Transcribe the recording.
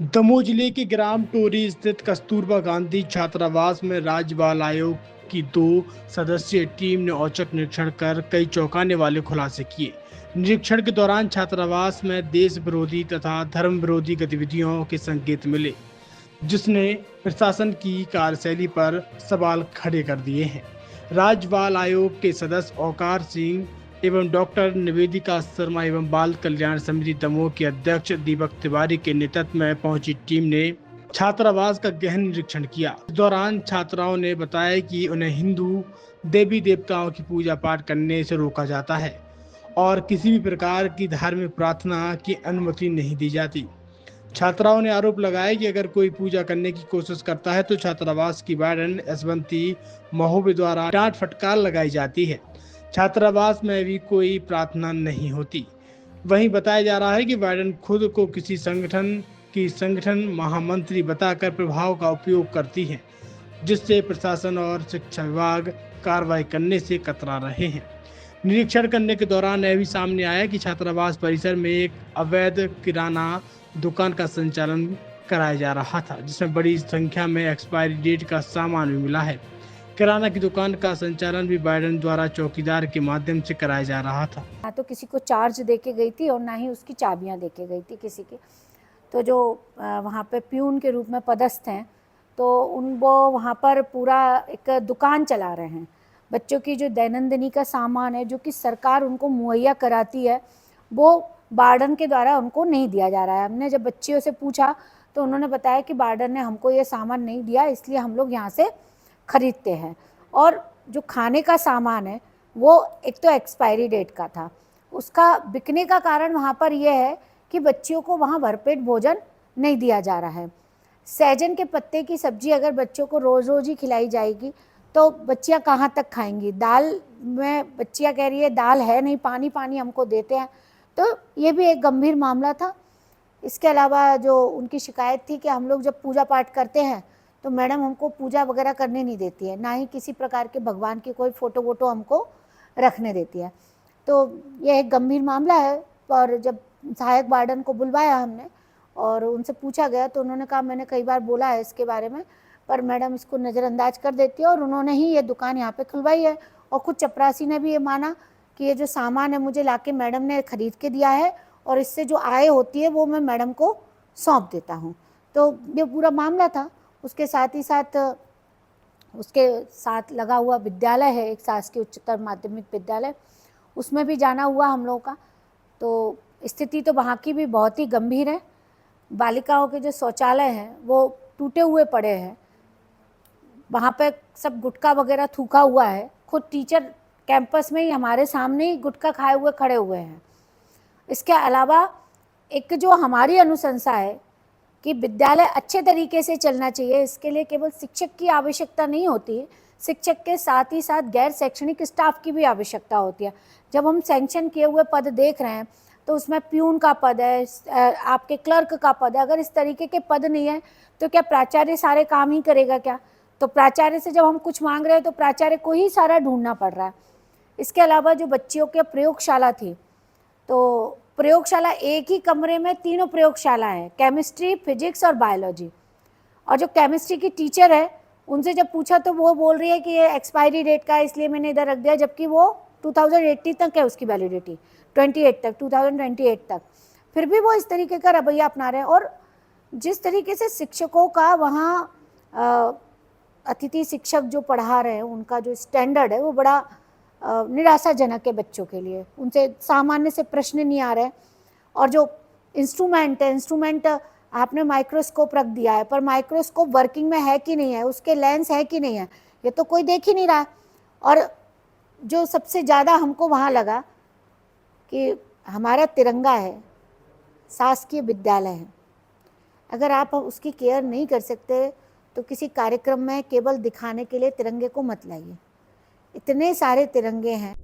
दमोह जिले के ग्राम टोरी स्थित कस्तूरबा गांधी छात्रावास में राज्य बाल आयोग की 2 सदस्यीय टीम ने औचक निरीक्षण कर कई चौंकाने वाले खुलासे किए। निरीक्षण के दौरान छात्रावास में देश विरोधी तथा धर्म विरोधी गतिविधियों के संकेत मिले, जिसने प्रशासन की कार्यशैली पर सवाल खड़े कर दिए हैं। राज्य बाल आयोग के सदस्य औकार सिंह एवं डॉक्टर निवेदिका शर्मा एवं बाल कल्याण समिति दमोह के अध्यक्ष दीपक तिवारी के नेतृत्व में पहुंची टीम ने छात्रावास का गहन निरीक्षण किया। इस दौरान छात्राओं ने बताया कि उन्हें हिंदू देवी देवताओं की पूजा पाठ करने से रोका जाता है और किसी भी प्रकार की धार्मिक प्रार्थना की अनुमति नहीं दी जाती। छात्राओं ने आरोप लगाया कि अगर कोई पूजा करने की कोशिश करता है तो छात्रावास की वार्डन यशवंती महोबे द्वारा डांट फटकार लगाई जाती है। छात्रावास में भी कोई प्रार्थना नहीं होती। वहीं बताया जा रहा है कि वार्डन खुद को किसी संगठन महामंत्री बताकर प्रभाव का उपयोग करती है, जिससे प्रशासन और शिक्षा विभाग कार्रवाई करने से कतरा रहे हैं। निरीक्षण करने के दौरान यह भी सामने आया कि छात्रावास परिसर में एक अवैध किराना दुकान का संचालन कराया जा रहा था, जिसमें बड़ी संख्या में एक्सपायरी डेट का सामान भी मिला है। किराना की दुकान का संचालन भी बाइडेन द्वारा चौकीदार के माध्यम से कराया जा रहा था। ना तो किसी को चार्ज दे के गई थी और ना ही उसकी चाबियां दे के गई थी किसी की। तो जो वहाँ पे प्यून के रूप में पदस्थ हैं, तो वो वहाँ पर पूरा एक दुकान चला रहे हैं। बच्चों की जो दैनंदिनी का सामान है जो कि सरकार उनको मुहैया कराती है, वो वार्डन के द्वारा उनको नहीं दिया जा रहा है। हमने जब बच्चियों से पूछा तो उन्होंने बताया कि वार्डन ने हमको ये सामान नहीं दिया, इसलिए हम लोग यहाँ से खरीदते हैं। और जो खाने का सामान है वो एक तो एक्सपायरी डेट का था। उसका बिकने का कारण वहाँ पर यह है कि बच्चियों को वहाँ भरपेट भोजन नहीं दिया जा रहा है। सहजन के पत्ते की सब्जी अगर बच्चों को रोज़ रोज़ ही खिलाई जाएगी तो बच्चियाँ कहाँ तक खाएंगी। दाल में बच्चियाँ कह रही है दाल है नहीं, पानी पानी हमको देते हैं। तो ये भी एक गंभीर मामला था। इसके अलावा जो उनकी शिकायत थी कि हम लोग जब पूजा पाठ करते हैं तो मैडम हमको पूजा वगैरह करने नहीं देती है, ना ही किसी प्रकार के भगवान की कोई फ़ोटो वोटो हमको रखने देती है। तो यह एक गंभीर मामला है। और जब सहायक वार्डन को बुलवाया हमने और उनसे पूछा गया तो उन्होंने कहा मैंने कई बार बोला है इसके बारे में, पर मैडम इसको नज़रअंदाज कर देती है और उन्होंने ही ये दुकान यहाँ पे खुलवाई है। और खुद चपरासी ने भी ये माना कि ये जो सामान है मुझे लाके मैडम ने खरीद के दिया है और इससे जो आय होती है वो मैं मैडम को सौंप देता हूँ। तो ये पूरा मामला था। उसके साथ लगा हुआ विद्यालय है, एक शासकीय उच्चतर माध्यमिक विद्यालय, उसमें भी जाना हुआ हम लोगों का। तो स्थिति तो वहाँ की भी बहुत ही गंभीर है। बालिकाओं के जो शौचालय हैं वो टूटे हुए पड़े हैं, वहाँ पे सब गुटखा वगैरह थूका हुआ है। खुद टीचर कैंपस में ही हमारे सामने ही गुटखा खाए हुए खड़े हुए हैं। इसके अलावा एक जो हमारी अनुशंसा है कि विद्यालय अच्छे तरीके से चलना चाहिए, इसके लिए केवल शिक्षक की आवश्यकता नहीं होती है, शिक्षक के साथ ही साथ गैर शैक्षणिक स्टाफ की भी आवश्यकता होती है। जब हम सैंक्शन किए हुए पद देख रहे हैं तो उसमें प्यून का पद है, आपके क्लर्क का पद है। अगर इस तरीके के पद नहीं है तो क्या प्राचार्य सारे काम ही करेगा क्या? तो प्राचार्य से जब हम कुछ मांग रहे हैं तो प्राचार्य को ही सारा ढूंढना पड़ रहा है। इसके अलावा जो बच्चियों की प्रयोगशाला थी, तो प्रयोगशाला एक ही कमरे में तीनों प्रयोगशाला है, केमिस्ट्री, फिजिक्स और बायोलॉजी। और जो केमिस्ट्री की टीचर है उनसे जब पूछा तो वो बोल रही है कि ये एक्सपायरी डेट का है इसलिए मैंने इधर रख दिया, जबकि वो 2080 तक है उसकी वैलिडिटी, 2028 तक। फिर भी वो इस तरीके का रवैया अपना रहे हैं। और जिस तरीके से शिक्षकों का वहाँ अतिथि शिक्षक जो पढ़ा रहे हैं उनका जो स्टैंडर्ड है वो बड़ा निराशाजनक है बच्चों के लिए। उनसे सामान्य से प्रश्न नहीं आ रहे। और जो इंस्ट्रूमेंट है, इंस्ट्रूमेंट आपने माइक्रोस्कोप रख दिया है, पर माइक्रोस्कोप वर्किंग में है कि नहीं है, उसके लेंस है कि नहीं है, ये तो कोई देख ही नहीं रहा है। और जो सबसे ज़्यादा हमको वहाँ लगा कि हमारा तिरंगा है, शासकीय विद्यालय है, अगर आप उसकी केयर नहीं कर सकते तो किसी कार्यक्रम में केवल दिखाने के लिए तिरंगे को मत लाइए। इतने सारे तिरंगे हैं।